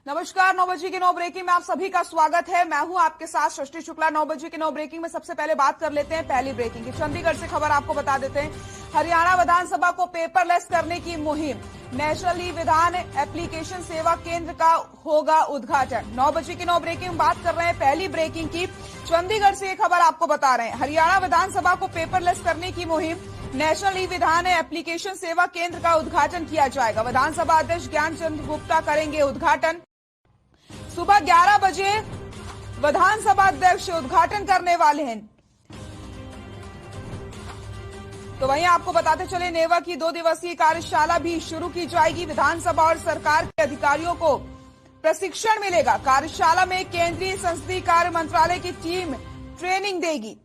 नमस्कार। 9 बजे की 9 ब्रेकिंग में आप सभी का स्वागत है। मैं हूं आपके साथ सृष्टि शुक्ला। 9 बजे की 9 ब्रेकिंग में सबसे पहले बात कर लेते हैं पहली ब्रेकिंग की। चंडीगढ़ से खबर आपको बता देते हैं। हरियाणा विधानसभा को पेपरलेस करने की मुहिम, नेशनल ई विधान एप्लीकेशन सेवा केंद्र का होगा उद्घाटन। 9 बजे की 9 ब्रेकिंग में बात कर रहे हैं पहली ब्रेकिंग की। चंडीगढ़ से ये खबर आपको बता रहे हैं। हरियाणा विधानसभा को पेपरलेस करने की मुहिम, नेशनल ई विधान एप्लीकेशन सेवा केंद्र का उद्घाटन किया जाएगा। विधानसभा अध्यक्ष ज्ञानचंद गुप्ता करेंगे उद्घाटन। सुबह 11 बजे विधानसभा अध्यक्ष उद्घाटन करने वाले हैं। तो वहीं आपको बताते चले, नेवा की 2 दिवसीय कार्यशाला भी शुरू की जाएगी। विधानसभा और सरकार के अधिकारियों को प्रशिक्षण मिलेगा। कार्यशाला में केंद्रीय संसदीय कार्य मंत्रालय की टीम ट्रेनिंग देगी।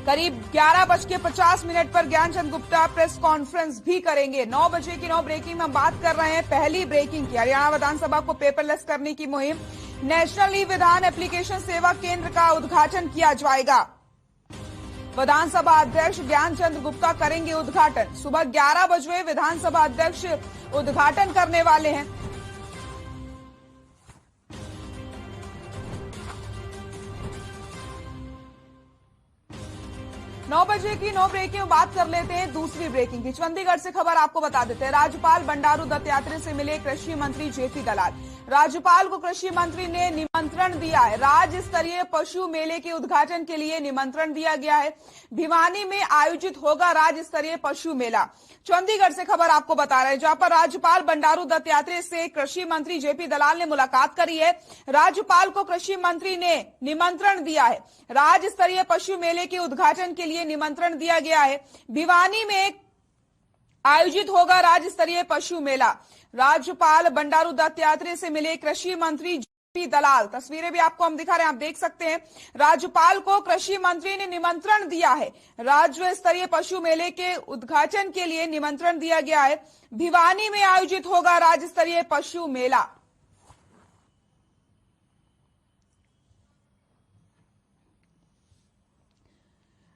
करीब 11:50 पर ज्ञानचंद गुप्ता प्रेस कॉन्फ्रेंस भी करेंगे। 9 बजे की 9 ब्रेकिंग में हम बात कर रहे हैं पहली ब्रेकिंग की। हरियाणा विधानसभा को पेपरलेस करने की मुहिम, नेशनल ई विधान एप्लीकेशन सेवा केंद्र का उद्घाटन किया जाएगा। विधानसभा अध्यक्ष ज्ञानचंद गुप्ता करेंगे उद्घाटन। सुबह 11 बजे विधानसभा अध्यक्ष उद्घाटन करने वाले हैं। नौ बजे की 9 ब्रेकिंग में बात कर लेते हैं दूसरी ब्रेकिंग की। चंडीगढ़ से खबर आपको बता देते हैं। राज्यपाल बंडारू दत्तात्रेय से मिले कृषि मंत्री जेपी दलाल। राज्यपाल को कृषि मंत्री ने निमंत्रण दिया है। राज्य स्तरीय पशु मेले के उद्घाटन के लिए निमंत्रण दिया गया है। भिवानी में आयोजित होगा राज्य स्तरीय पशु मेला। चंडीगढ़ से खबर आपको बता रहे हैं, जहां पर राज्यपाल बंडारू दत्तात्रेय से कृषि मंत्री जेपी दलाल ने मुलाकात करी है। राज्यपाल को कृषि मंत्री ने निमंत्रण दिया है। राज्य स्तरीय पशु मेले के उद्घाटन के लिए निमंत्रण दिया गया है। भिवानी में आयोजित होगा राज्य स्तरीय पशु मेला। राज्यपाल बंडारू दत्तात्रेय से मिले कृषि मंत्री जेपी दलाल। तस्वीरें भी आपको हम दिखा रहे हैं, आप देख सकते हैं। राज्यपाल को कृषि मंत्री ने निमंत्रण दिया है। राज्य स्तरीय पशु मेले के उद्घाटन के लिए निमंत्रण दिया गया है। भिवानी में आयोजित होगा राज्य स्तरीय पशु मेला।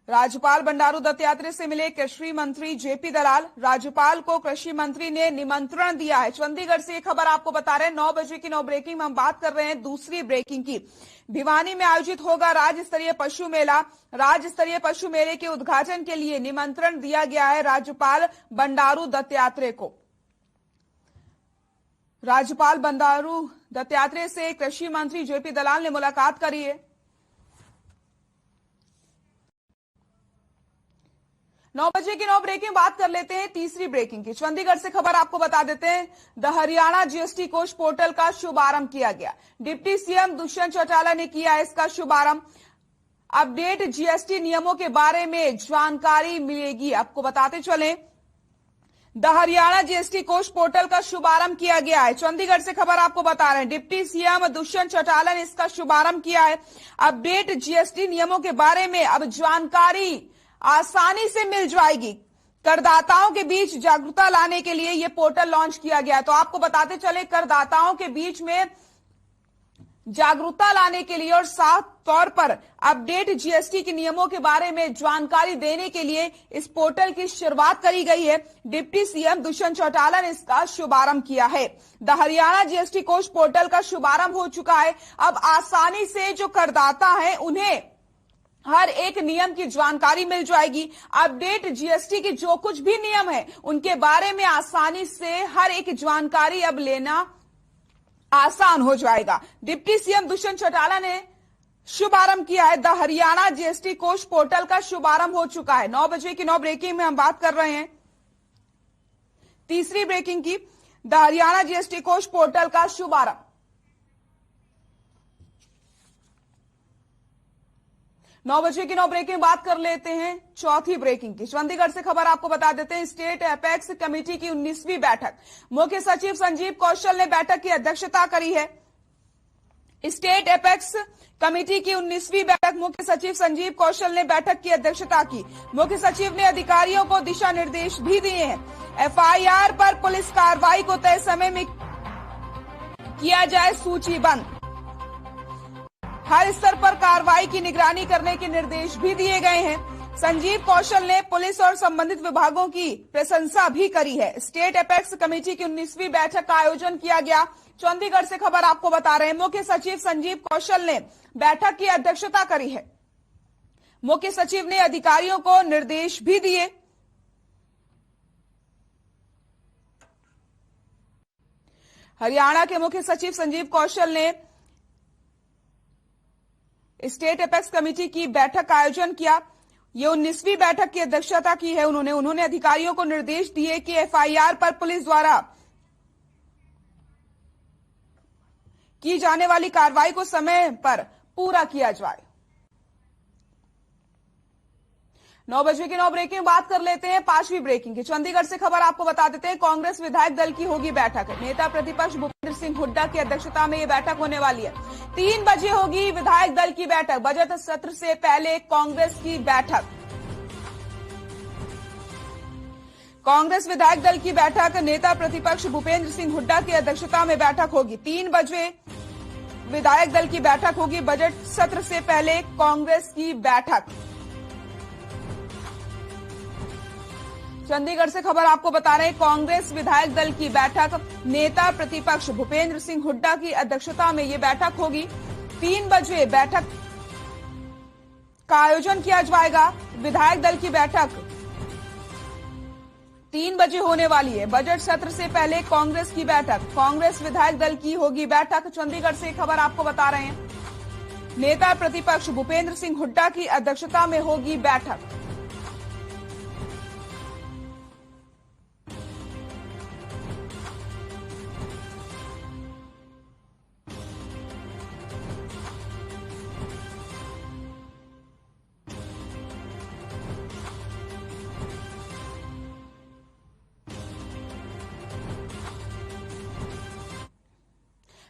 राज्यपाल बंडारू दत्तात्रेय से मिले कृषि मंत्री जेपी दलाल। राज्यपाल को कृषि मंत्री ने निमंत्रण दिया है। चंडीगढ़ से ये खबर आपको बता रहे हैं। 9 बजे की 9 ब्रेकिंग में हम बात कर रहे हैं दूसरी ब्रेकिंग की। भिवानी में आयोजित होगा राज्य स्तरीय पशु मेला। राज्य स्तरीय पशु मेले के उद्घाटन के लिए निमंत्रण दिया गया है राज्यपाल बंडारू दत्तात्रेय को। राज्यपाल बंडारू दत्तात्रेय से कृषि मंत्री जेपी दलाल ने मुलाकात करी है। 9 बजे की 9 ब्रेकिंग बात कर लेते हैं तीसरी ब्रेकिंग की। चंडीगढ़ से खबर आपको बता देते हैं। द हरियाणा जीएसटी कोष पोर्टल का शुभारंभ किया गया। डिप्टी सीएम दुष्यंत चौटाला ने किया इसका शुभारंभ। अपडेट जीएसटी नियमों के बारे में जानकारी मिलेगी। आपको बताते चलें, द हरियाणा जीएसटी कोष पोर्टल का शुभारंभ किया गया है। चंडीगढ़ से खबर आपको बता रहे हैं। डिप्टी सीएम दुष्यंत चौटाला ने इसका शुभारंभ किया है। अपडेट जीएसटी नियमों के बारे में अब जानकारी आसानी से मिल जाएगी। करदाताओं के बीच जागरूकता लाने के लिए यह पोर्टल लॉन्च किया गया है। तो आपको बताते चले, करदाताओं के बीच में जागरूकता लाने के लिए और साफ तौर पर अपडेट जीएसटी के नियमों के बारे में जानकारी देने के लिए इस पोर्टल की शुरुआत करी गई है। डिप्टी सीएम दुष्यंत चौटाला ने इसका शुभारंभ किया है। द हरियाणा जीएसटी कोष पोर्टल का शुभारंभ हो चुका है। अब आसानी से जो करदाता है उन्हें हर एक नियम की जानकारी मिल जाएगी। अपडेट जीएसटी के जो कुछ भी नियम है उनके बारे में आसानी से हर एक जानकारी अब लेना आसान हो जाएगा। डिप्टी सीएम दुष्यंत चौटाला ने शुभारंभ किया है। द हरियाणा जीएसटी कोष पोर्टल का शुभारंभ हो चुका है। 9 बजे की 9 ब्रेकिंग में हम बात कर रहे हैं तीसरी ब्रेकिंग की। द हरियाणा जीएसटी कोष पोर्टल का शुभारंभ। 9 बजे की 9 ब्रेकिंग बात कर लेते हैं चौथी ब्रेकिंग की। चंडीगढ़ से खबर आपको बता देते हैं। स्टेट एपेक्स कमेटी की 19वीं बैठक, मुख्य सचिव संजीव कौशल ने बैठक की अध्यक्षता करी है। स्टेट एपेक्स कमेटी की 19वीं बैठक, मुख्य सचिव संजीव कौशल ने बैठक की अध्यक्षता की। मुख्य सचिव ने अधिकारियों को दिशा निर्देश भी दिए हैं। एफआईआर पर पुलिस कार्रवाई को तय समय में किया जाए सूचीबद्ध। हर स्तर पर कार्रवाई की निगरानी करने के निर्देश भी दिए गए हैं। संजीव कौशल ने पुलिस और संबंधित विभागों की प्रशंसा भी करी है। स्टेट एपेक्स कमेटी की 19वीं बैठक का आयोजन किया गया। चंडीगढ़ से खबर आपको बता रहे हैं, मुख्य सचिव संजीव कौशल ने बैठक की अध्यक्षता करी है। मुख्य सचिव ने अधिकारियों को निर्देश भी दिए। हरियाणा के मुख्य सचिव संजीव कौशल ने स्टेट एपेक्स कमेटी की बैठक का आयोजन किया। ये 19वीं बैठक की अध्यक्षता की है उन्होंने अधिकारियों को निर्देश दिए कि एफआईआर पर पुलिस द्वारा की जाने वाली कार्रवाई को समय पर पूरा किया जाए। 9 बजे की 9 ब्रेकिंग बात कर लेते हैं 5वीं ब्रेकिंग की। चंडीगढ़ से खबर आपको बता देते हैं, कांग्रेस विधायक दल की होगी बैठक। नेता प्रतिपक्ष भूपेंद्र सिंह हुड्डा की अध्यक्षता में यह बैठक होने वाली है। 3 बजे होगी विधायक दल की बैठक। बजट सत्र से पहले कांग्रेस की बैठक। कांग्रेस विधायक दल की बैठक नेता प्रतिपक्ष भूपेंद्र सिंह हुड्डा की अध्यक्षता में बैठक होगी। 3 बजे विधायक दल की बैठक होगी। बजट सत्र से पहले कांग्रेस की बैठक। चंडीगढ़ से खबर आपको बता रहे हैं, कांग्रेस विधायक दल की बैठक नेता प्रतिपक्ष भूपेंद्र सिंह हुड्डा की अध्यक्षता में यह बैठक होगी। 3 बजे बैठक का आयोजन किया जाएगा। विधायक दल की बैठक 3 बजे होने वाली है। बजट सत्र से पहले कांग्रेस की बैठक। कांग्रेस विधायक दल की होगी बैठक। चंडीगढ़ से खबर आपको बता रहे हैं, नेता प्रतिपक्ष भूपेंद्र सिंह हुड्डा की अध्यक्षता में होगी बैठक।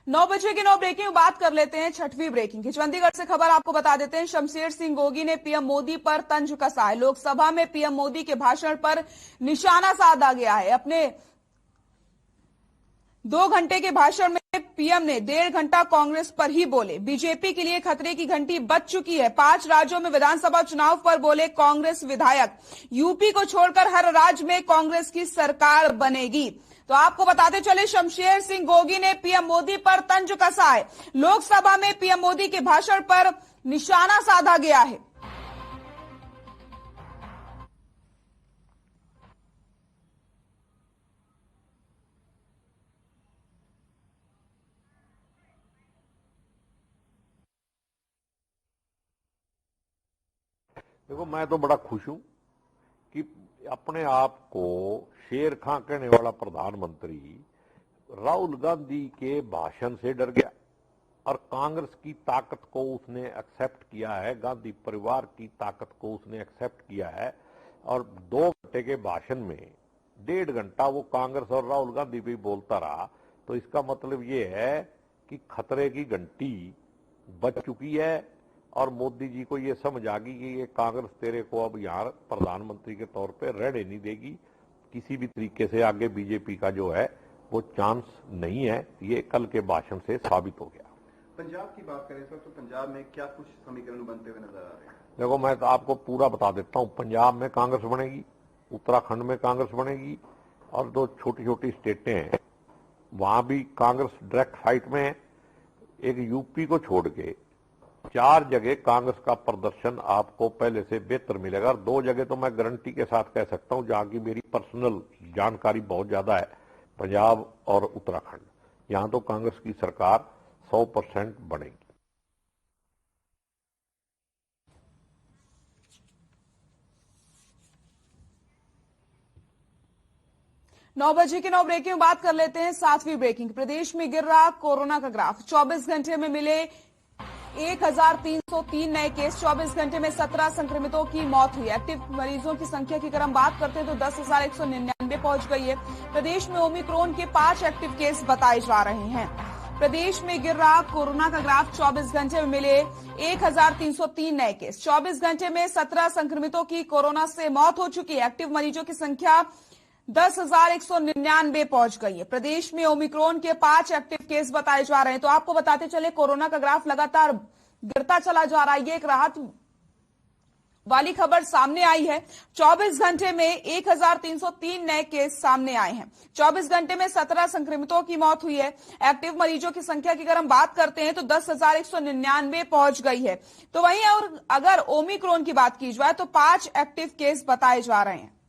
नौ बजे की 9 ब्रेकिंग में बात कर लेते हैं 6वीं ब्रेकिंग की। चंडीगढ़ से खबर आपको बता देते हैं, शमशेर सिंह गोगी ने पीएम मोदी पर तंज कसा है। लोकसभा में पीएम मोदी के भाषण पर निशाना साधा गया है। अपने 2 घंटे के भाषण में पीएम ने 1.5 घंटा कांग्रेस पर ही बोले। बीजेपी के लिए खतरे की घंटी बज चुकी है। 5 राज्यों में विधानसभा चुनाव पर बोले कांग्रेस विधायक, यूपी को छोड़कर हर राज्य में कांग्रेस की सरकार बनेगी। तो आपको बताते चले, शमशेर सिंह गोगी ने पीएम मोदी पर तंज कसा है। लोकसभा में पीएम मोदी के भाषण पर निशाना साधा गया है। देखो, मैं तो बड़ा खुश हूं कि अपने आप को शेर खां कहने वाला प्रधानमंत्री राहुल गांधी के भाषण से डर गया और कांग्रेस की ताकत को उसने एक्सेप्ट किया है, गांधी परिवार की ताकत को उसने एक्सेप्ट किया है। और 2 घंटे के भाषण में 1.5 घंटा वो कांग्रेस और राहुल गांधी भी बोलता रहा। तो इसका मतलब ये है कि खतरे की घंटी बज चुकी है और मोदी जी को ये समझ आ गई कि ये कांग्रेस तेरे को अब यहाँ प्रधानमंत्री के तौर पे रहने नहीं देगी। किसी भी तरीके से आगे बीजेपी का जो है वो चांस नहीं है। ये कल के भाषण से साबित हो गया। पंजाब की बात करें सर, तो पंजाब में क्या कुछ समीकरण बनते हुए नजर आ रहे हैं? देखो, मैं तो आपको पूरा बता देता हूँ। पंजाब में कांग्रेस बनेगी, उत्तराखंड में कांग्रेस बनेगी और 2 छोटी छोटी स्टेटें हैं वहां भी कांग्रेस डायरेक्ट फाइट में है। एक यूपी को छोड़ के 4 जगह कांग्रेस का प्रदर्शन आपको पहले से बेहतर मिलेगा। और 2 जगह तो मैं गारंटी के साथ कह सकता हूं जहां की मेरी पर्सनल जानकारी बहुत ज्यादा है, पंजाब और उत्तराखंड। यहां तो कांग्रेस की सरकार 100% बनेगी। नौ बजे की 9 ब्रेकिंग में बात कर लेते हैं 7वीं ब्रेकिंग। प्रदेश में गिर रहा कोरोना का ग्राफ। 24 घंटे में मिले 1303 नए केस। 24 घंटे में 17 संक्रमितों की मौत हुई। एक्टिव मरीजों की संख्या की अगर हम बात करते हैं तो 10,199 पहुंच गई है। प्रदेश में ओमिक्रॉन के 5 एक्टिव केस बताए जा रहे हैं। प्रदेश में गिर रहा कोरोना का ग्राफ। 24 घंटे में मिले 1303 नए केस। 24 घंटे में 17 संक्रमितों की कोरोना से मौत हो चुकी है। एक्टिव मरीजों की संख्या 10,199 पहुंच गई है। प्रदेश में ओमिक्रॉन के 5 एक्टिव केस बताए जा रहे हैं। तो आपको बताते चले, कोरोना का ग्राफ लगातार गिरता चला जा रहा है। ये एक राहत वाली खबर सामने आई है। 24 घंटे में 1303 नए केस सामने आए हैं। 24 घंटे में 17 संक्रमितों की मौत हुई है। एक्टिव मरीजों की संख्या की अगर हम बात करते हैं तो 10,199 पहुंच गई है। तो वहीं और अगर ओमिक्रॉन की बात की जाए तो 5 एक्टिव केस बताए जा रहे हैं।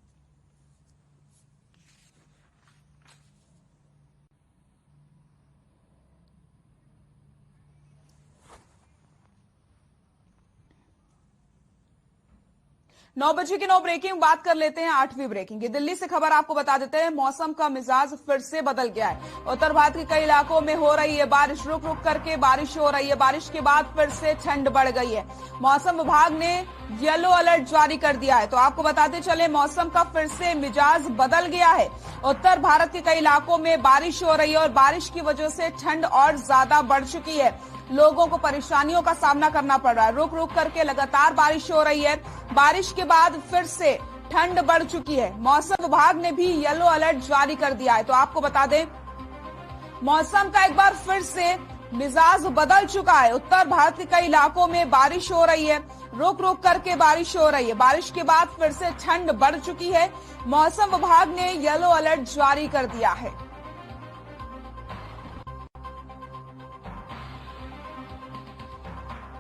नौ बजे की 9 ब्रेकिंग बात कर लेते हैं 8वीं ब्रेकिंग की। दिल्ली से खबर आपको बता देते हैं, मौसम का मिजाज फिर से बदल गया है। उत्तर भारत के कई इलाकों में हो रही है बारिश, रुक रुक करके बारिश हो रही है। बारिश के बाद फिर से ठंड बढ़ गई है। मौसम विभाग ने येलो अलर्ट जारी कर दिया है। तो आपको बताते चले, मौसम का फिर से मिजाज बदल गया है। उत्तर भारत के कई इलाकों में बारिश हो रही है और बारिश की वजह से ठंड और ज्यादा बढ़ चुकी है। लोगों को परेशानियों का सामना करना पड़ रहा है। रुक रुक करके लगातार बारिश हो रही है। बारिश के बाद फिर से ठंड बढ़ चुकी है। मौसम विभाग ने भी येलो अलर्ट जारी कर दिया है। तो आपको बता दें, मौसम का एक बार फिर से मिजाज बदल चुका है। उत्तर भारत के कई इलाकों में बारिश हो रही है, रुक रुक करके बारिश हो रही है। बारिश के बाद फिर से ठंड बढ़ चुकी है। मौसम विभाग ने येलो अलर्ट जारी कर दिया है।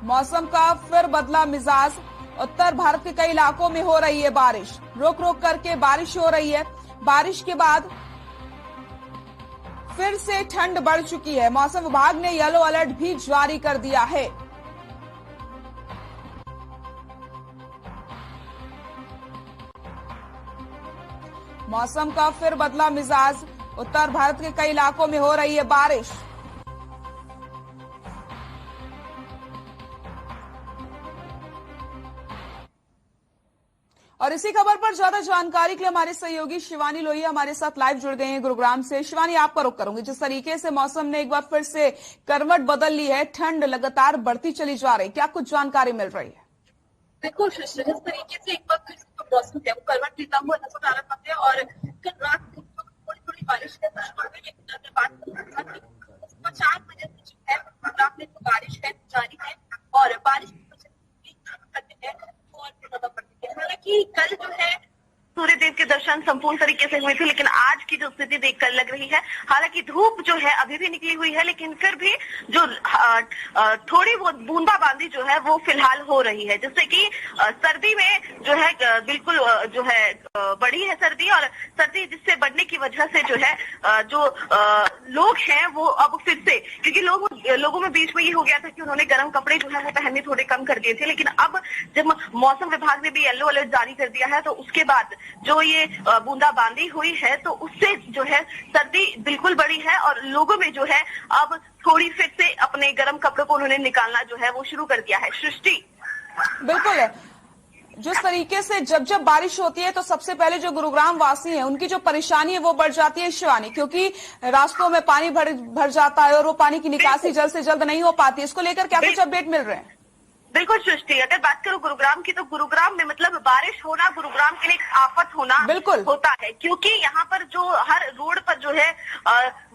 मौसम का फिर बदला मिजाज। उत्तर भारत के कई इलाकों में हो रही है बारिश, रुक रुक करके बारिश हो रही है। बारिश के बाद फिर से ठंड बढ़ चुकी है। मौसम विभाग ने येलो अलर्ट भी जारी कर दिया है। मौसम का फिर बदला मिजाज। उत्तर भारत के कई इलाकों में हो रही है बारिश। और इसी खबर पर ज्यादा जानकारी के लिए हमारे सहयोगी शिवानी लोहिया हमारे साथ लाइव जुड़ गए हैं गुरुग्राम से। शिवानी, आप पर रुक करूंगी। जिस तरीके से मौसम ने एक बार फिर से करवट बदल ली है, ठंड लगातार बढ़ती चली जा रही, क्या कुछ जानकारी मिल रही है? बिल्कुल, जिस तरीके से एक बार फिर से मौसम है वो करवट लेता हुआ नजर आ रहा है और कल रात थोड़ी थोड़ी बारिश के साथ 4 बजे से जो है गुजरात में तो बारिश है जारी है और बारिश और भी ज्यादा बढ़ती है। हालांकि कल जो है सूर्यदेव के दर्शन संपूर्ण तरीके से हुए थे, लेकिन आज की जो स्थिति देखकर लग रही है, हालांकि धूप जो है अभी भी निकली हुई है, लेकिन फिर भी जो थोड़ी बहुत बूंदाबांदी जो है वो फिलहाल हो रही है, जिससे कि सर्दी में जो है बिल्कुल जो है बढ़ी है सर्दी। और सर्दी जिससे बढ़ने की वजह से जो है जो लोग हैं वो अब फिर से, क्योंकि लोगों में बीच में ये हो गया था कि उन्होंने गर्म कपड़े जो है वो पहनने थोड़े कम कर दिए थे, लेकिन अब जब मौसम विभाग ने भी येलो अलर्ट जारी कर दिया है तो उसके बाद जो ये बूंदाबांदी हुई है तो उससे जो है सर्दी बिल्कुल बढ़ी है और लोगों में जो है अब थोड़ी फिर से अपने गर्म कपड़ों को उन्होंने निकालना जो है वो शुरू कर दिया है। सृष्टि, बिल्कुल है। जिस तरीके से जब बारिश होती है तो सबसे पहले जो गुरुग्राम वासी हैं उनकी जो परेशानी है वो बढ़ जाती है शिवानी, क्योंकि रास्तों में पानी भर जाता है और वो पानी की निकासी जल्द से जल्द नहीं हो पाती। इसको लेकर क्या कुछ अपडेट मिल रहे हैं? बिल्कुल सृष्टि, अगर बात करूं गुरुग्राम की तो गुरुग्राम में मतलब बारिश होना गुरुग्राम के लिए एक आफत होना बिल्कुल होता है, क्योंकि यहाँ पर जो हर रोड पर जो है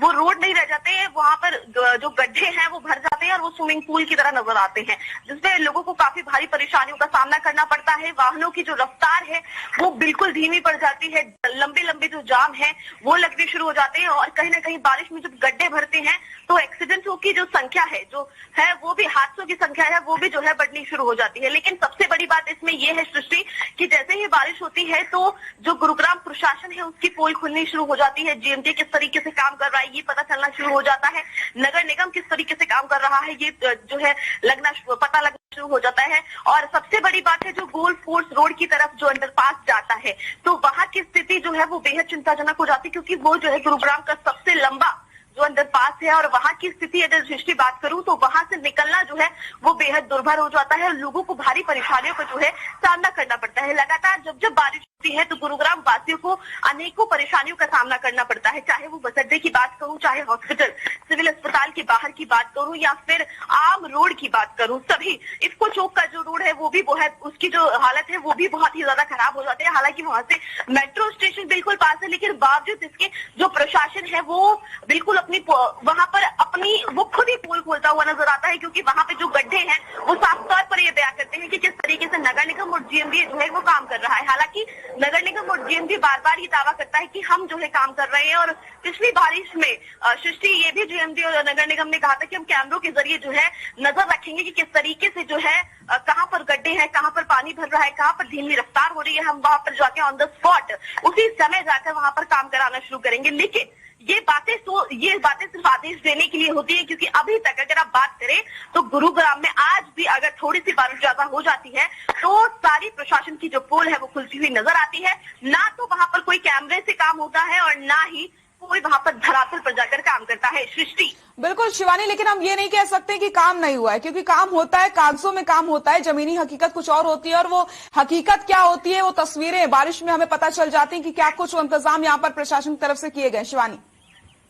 वो रोड नहीं रह जाते हैं, वहाँ पर जो गड्ढे हैं वो भर जाते हैं और वो स्विमिंग पूल की तरह नजर आते हैं, जिसमें लोगों को काफी भारी परेशानियों का सामना करना पड़ता है। वाहनों की जो रफ्तार है वो बिल्कुल धीमी पड़ जाती है, लंबे जो जाम है वो लगने शुरू हो जाते हैं और कहीं ना कहीं बारिश में जब गड्ढे भरते हैं तो एक्सीडेंट्स की जो संख्या है जो है वो भी, हादसों की संख्या है वो भी जो है बढ़नी शुरू हो जाती है। लेकिन सबसे बड़ी बात इसमें यह है सृष्टि कि जैसे ही बारिश होती है तो जो गुरुग्राम प्रशासन है उसकी पोल खुलनी शुरू हो जाती है। जीएमटी किस तरीके से काम कर रहा है ये पता चलना शुरू हो जाता है, नगर निगम किस तरीके से काम कर रहा है ये जो है पता लगना शुरू हो जाता है। और सबसे बड़ी बात है जो गोल्ड फोर्स रोड की तरफ जो अंडरपास जाता है तो वहां की स्थिति जो है वो बेहद चिंताजनक हो जाती है, क्योंकि वो जो है गुरुग्राम का सबसे लंबा जो अंडरपास है और वहां की स्थिति अगर सृष्टि बात करूं तो वहां से निकलना जो है वो बेहद दुर्भर हो जाता है और लोगों को भारी परेशानियों का जो है सामना करना पड़ता है। लगातार जब बारिश होती है तो गुरुग्राम वासियों को अनेकों परेशानियों का सामना करना पड़ता है, चाहे वो बस अड्डे की बात करूं, चाहे हॉस्पिटल सिविल अस्पताल के बाहर की बात करूं या फिर आम रोड की बात करूं। सभी इफ्को चौक का जो रोड है वो भी उसकी जो हालत है वो भी बहुत ही ज्यादा खराब हो जाते हैं। हालांकि वहां से मेट्रो स्टेशन बिल्कुल पास है, लेकिन बावजूद इसके जो प्रशासन है वो बिल्कुल वहां पर अपनी वो खुद ही पोल खोलता हुआ नजर आता है, क्योंकि वहां पे जो गड्ढे हैं वो साफ तौर पर ये बयान करते हैं कि किस तरीके से नगर निगम और जीएमडी जो है वो काम कर रहा है। हालांकि नगर निगम और जीएमडी बार बार ये दावा करता है कि हम जो है काम कर रहे हैं, और पिछली बारिश में सृष्टि ये भी जीएमडी और नगर निगम ने कहा था कि हम कैमरों के जरिए जो है नजर रखेंगे कि किस तरीके से जो है कहां पर गड्ढे हैं, कहां पर पानी भर रहा है, कहां पर धीमी रफ्तार हो रही है। हम वहां पर जाके ऑन द स्पॉट उसी समय जाकर वहां पर काम कराना शुरू करेंगे। लेकिन ये बातें सिर्फ आदेश देने के लिए होती है, क्योंकि अभी तक अगर आप बात करें तो गुरुग्राम में आज भी अगर थोड़ी सी बारिश ज्यादा हो जाती है तो सारी प्रशासन की जो पोल है वो खुलती हुई नजर आती है। ना तो वहां पर कोई कैमरे से काम होता है और ना ही कोई वहां पर धरातल पर जाकर काम करता है। सृष्टि बिल्कुल शिवानी, लेकिन हम ये नहीं कह सकते कि काम नहीं हुआ है, क्योंकि काम होता है, कागजों में काम होता है, जमीनी हकीकत कुछ और होती है, और वो हकीकत क्या होती है वो तस्वीरें बारिश में हमें पता चल जाती हैं कि क्या कुछ इंतजाम यहाँ पर प्रशासन की तरफ से किए गए। शिवानी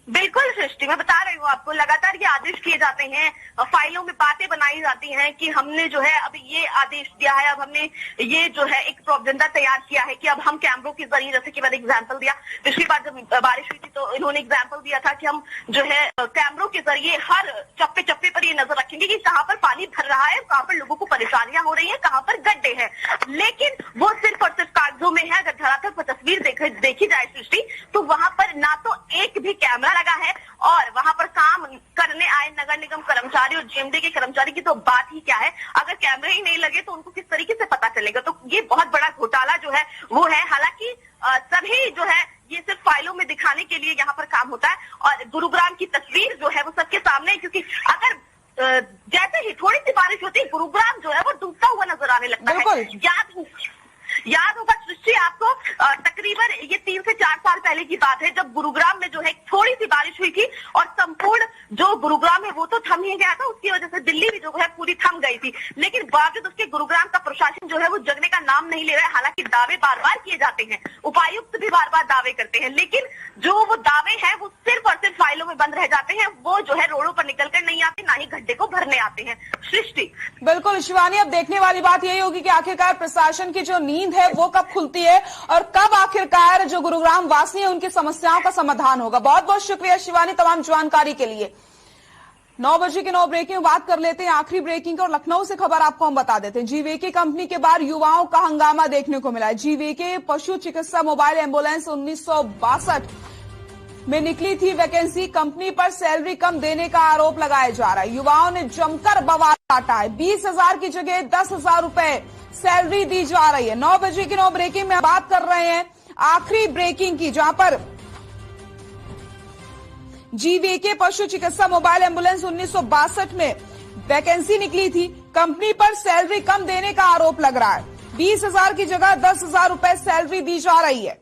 बिल्कुल सृष्टि, मैं बता रही हूँ आपको, लगातार ये आदेश किए जाते हैं, फाइलों में बातें बनाई जाती हैं कि हमने जो है अब ये आदेश दिया है, अब हमने ये जो है एक प्रोपेगेंडा तैयार किया है कि अब हम कैमरों के जरिए, जैसे कि मैंने एग्जाम्पल दिया पिछली बार जब बारिश हुई थी तो इन्होंने एग्जाम्पल दिया था कि हम जो है कैमरों के जरिए हर चप्पे चप्पे पर ये नजर रखेंगे कि कहाँ पर पानी भर रहा है, कहाँ पर लोगों को परेशानियां हो रही है, कहाँ पर गड्ढे हैं। लेकिन वो सिर्फ और सिर्फ कागजों में है। अगर धरातल पर तस्वीर देखी जाए सृष्टि, तो वहां पर ना तो एक भी कैमरा लगा है, और वहां पर काम करने आए नगर निगम कर्मचारी और जीएमडी के कर्मचारी की तो बात ही क्या है। अगर कैमरे ही नहीं लगे तो उनको किस तरीके से पता चलेगा। तो ये बहुत बड़ा घोटाला जो है वो है। हालांकि सभी जो है ये सिर्फ फाइलों में दिखाने के लिए यहाँ पर काम होता है, और गुरुग्राम की तस्वीर जो है वो सबके सामने है, क्योंकि अगर जैसे ही थोड़ी सी बारिश होती है गुरुग्राम जो है वो डूबता हुआ नजर आने लगता है। याद होगा सृष्टि आपको, तकरीबन ये 3 से 4 साल पहले की बात है, जब गुरुग्राम में जो है थोड़ी सी बारिश हुई थी और संपूर्ण जो गुरुग्राम है वो तो थम ही गया था, उसकी वजह से दिल्ली भी जो है पूरी थम गई थी। लेकिन बावजूद उसके गुरुग्राम का प्रशासन जो है वो जगने का नाम नहीं ले रहा है। हालांकि दावे बार बार किए जाते हैं, उपायुक्त भी बार बार दावे करते हैं, लेकिन जो वो दावे हैं वो सिर्फ और सिर्फ फाइलों में बंद रह जाते हैं। वो जो है रोडों पर निकल कर नहीं आते, ना ही गड्ढे को भरने आते हैं। सृष्टि बिल्कुल शिवानी, अब देखने वाली बात यही होगी कि आखिरकार प्रशासन की जो नींद है वो कब खुलती है और कब आखिरकार जो गुरुग्राम वासी है उनकी समस्याओं का समाधान होगा। बहुत बहुत शुक्रिया शिवानी तमाम जानकारी के लिए। 9 बजे की 9 ब्रेकिंग बात कर लेते हैं आखिरी ब्रेकिंग, और लखनऊ से खबर आपको हम बता देते हैं। जीवीके कंपनी के बाहर युवाओं का हंगामा देखने को मिला है। जीवीके पशु चिकित्सा मोबाइल एम्बुलेंस 1962 में निकली थी वैकेंसी, कंपनी पर सैलरी कम देने का आरोप लगाया जा रहा है। युवाओं ने जमकर बवाल काटा है। 20,000 की जगह 10,000 रुपए सैलरी दी जा रही है। 9 बजे की 9 ब्रेकिंग में बात कर रहे हैं आखिरी ब्रेकिंग की, जहां पर जीवीके पशु चिकित्सा मोबाइल एम्बुलेंस 1962 में वैकेंसी निकली थी, कंपनी पर सैलरी कम देने का आरोप लग रहा है। 20,000 की जगह 10,000 रुपए सैलरी दी जा रही है।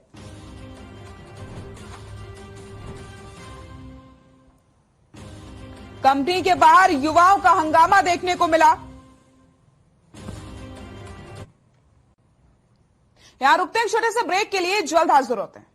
कंपनी के बाहर युवाओं का हंगामा देखने को मिला। यहां रुकते हैं छोटे से ब्रेक के लिए, जल्द हाजिर होते हैं।